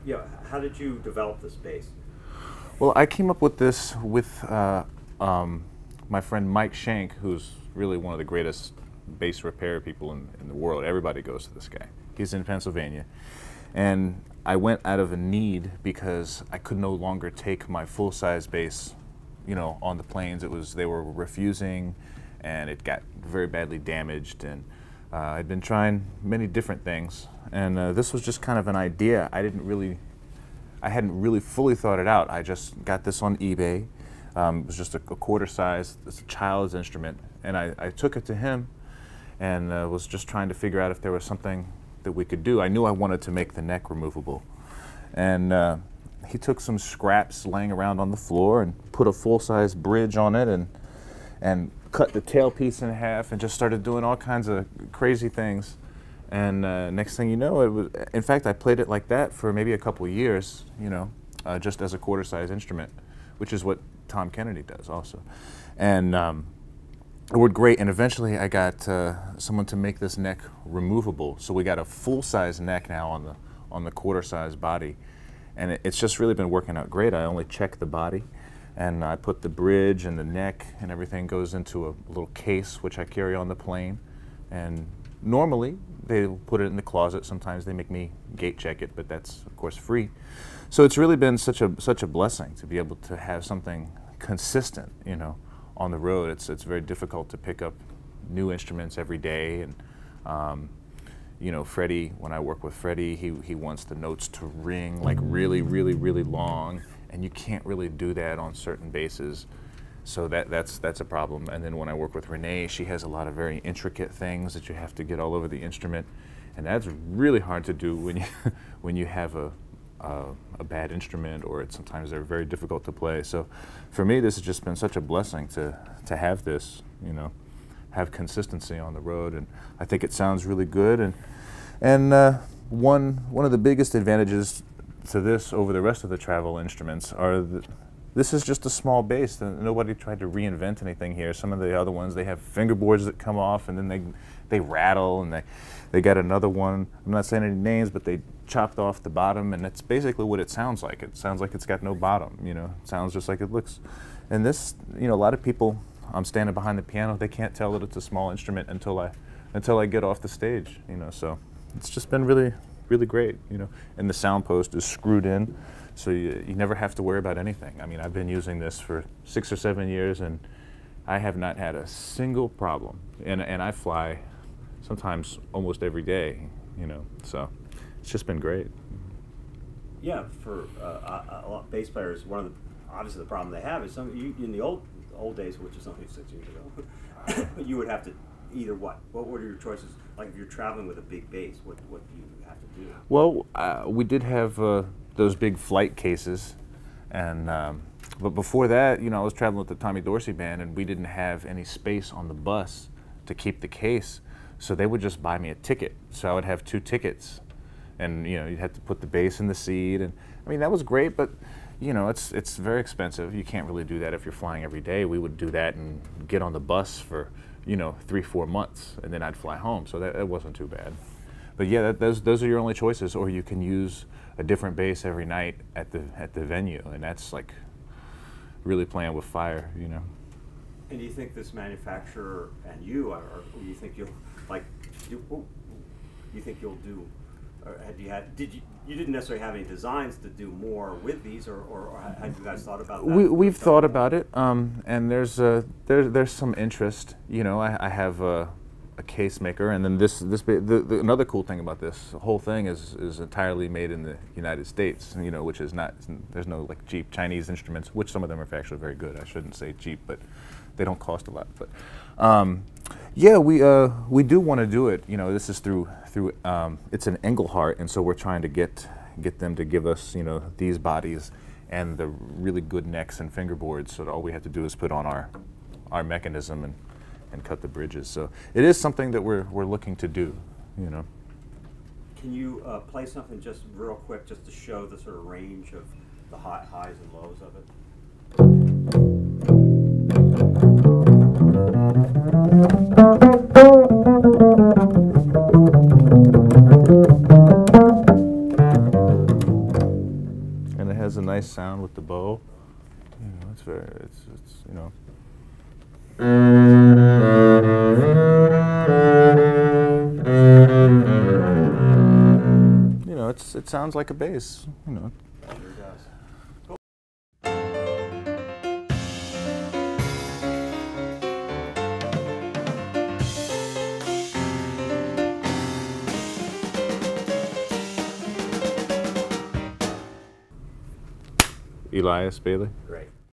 Yeah, how did you develop this bass? Well, I came up with this with my friend Mike Shank, who's really one of the greatest bass repair people in the world. Everybody goes to this guy. He's in Pennsylvania. And I went out of a need because I could no longer take my full-size bass, you know, on the planes. They were refusing, and it got very badly damaged. And I'd been trying many different things, and this was just kind of an idea. I hadn't really fully thought it out. I just got this on eBay. It was just a quarter size. It's a child's instrument, and I took it to him, and was just trying to figure out if there was something that we could do. I knew I wanted to make the neck removable, and he took some scraps laying around on the floor and put a full-size bridge on it, and cut the tailpiece in half, and just started doing all kinds of crazy things. And next thing you know, it was. In fact, I played it like that for maybe a couple of years, you know, just as a quarter-size instrument, which is what Tom Kennedy does also. And it worked great. And eventually, I got someone to make this neck removable. So we got a full-size neck now on the quarter-size body, and it's just really been working out great. I only check the body, and I put the bridge and the neck and everything goes into a little case which I carry on the plane. And normally, they put it in the closet. Sometimes they make me gate check it, but that's of course free. So it's really been such a blessing to be able to have something consistent, you know, on the road. It's very difficult to pick up new instruments every day, and you know, Freddie. When I work with Freddie, he wants the notes to ring like really, really, really long, and you can't really do that on certain basses. So that's a problem. And then when I work with Renee, she has a lot of very intricate things that you have to get all over the instrument, and that's really hard to do when you when you have a bad instrument, or sometimes they're very difficult to play. So for me, this has just been such a blessing to have this, you know, have consistency on the road, and I think it sounds really good. And one of the biggest advantages to this over the rest of the travel instruments are that this is just a small bass. Nobody tried to reinvent anything here. Some of the other ones, they have fingerboards that come off, and then they rattle, and they got another one. I'm not saying any names, but they chopped off the bottom, and that's basically what it sounds like. It sounds like it's got no bottom, you know. It sounds just like it looks. And this, you know, a lot of people, I'm standing behind the piano, they can't tell that it's a small instrument until I get off the stage, you know. So it's just been really, really great, you know. And the sound post is screwed in, so you never have to worry about anything. I mean, I've been using this for 6 or 7 years, and I have not had a single problem. And I fly sometimes almost every day, you know, so it's just been great. Yeah, for a lot of bass players, obviously the problem they have is in the old days, which is only 6 years ago, you would have to either what were your choices? Like if you're traveling with a big bass, what do you have to do? Well, we did have those big flight cases, and but before that, you know, I was traveling with the Tommy Dorsey band, and we didn't have any space on the bus to keep the case, so they would just buy me a ticket. So I would have 2 tickets, and you know, you'd have to put the bass in the seat, and I mean that was great, but you know, it's very expensive. You can't really do that if you're flying every day. We would do that and get on the bus for, you know, 3-4 months, and then I'd fly home. So that wasn't too bad. But yeah, those are your only choices, or you can use a different bass every night at the venue, and that's like really playing with fire, you know. And do you think this manufacturer and you, or you think you'll like, you think you'll do? Or you didn't necessarily have any designs to do more with these, or had you guys thought about that? We've thought about it, and there's some interest. You know, I have a case maker, and then another cool thing about this whole thing is entirely made in the United States. You know, which is not, there's no like cheap Chinese instruments, which some of them are actually very good. I shouldn't say cheap, but they don't cost a lot. But yeah, we do want to do it. You know, this is through it's an Engelhardt, and so we're trying to get them to give us, you know, these bodies and the really good necks and fingerboards, so that all we have to do is put on our mechanism and cut the bridges. So it is something that we're looking to do, you know. Can you play something just real quick, just to show the sort of range of the highs and lows of it? nice sound with the bow. You know, it's very, it's you know. You know, it sounds like a bass. You know. Sure does. Elias Bailey. Great.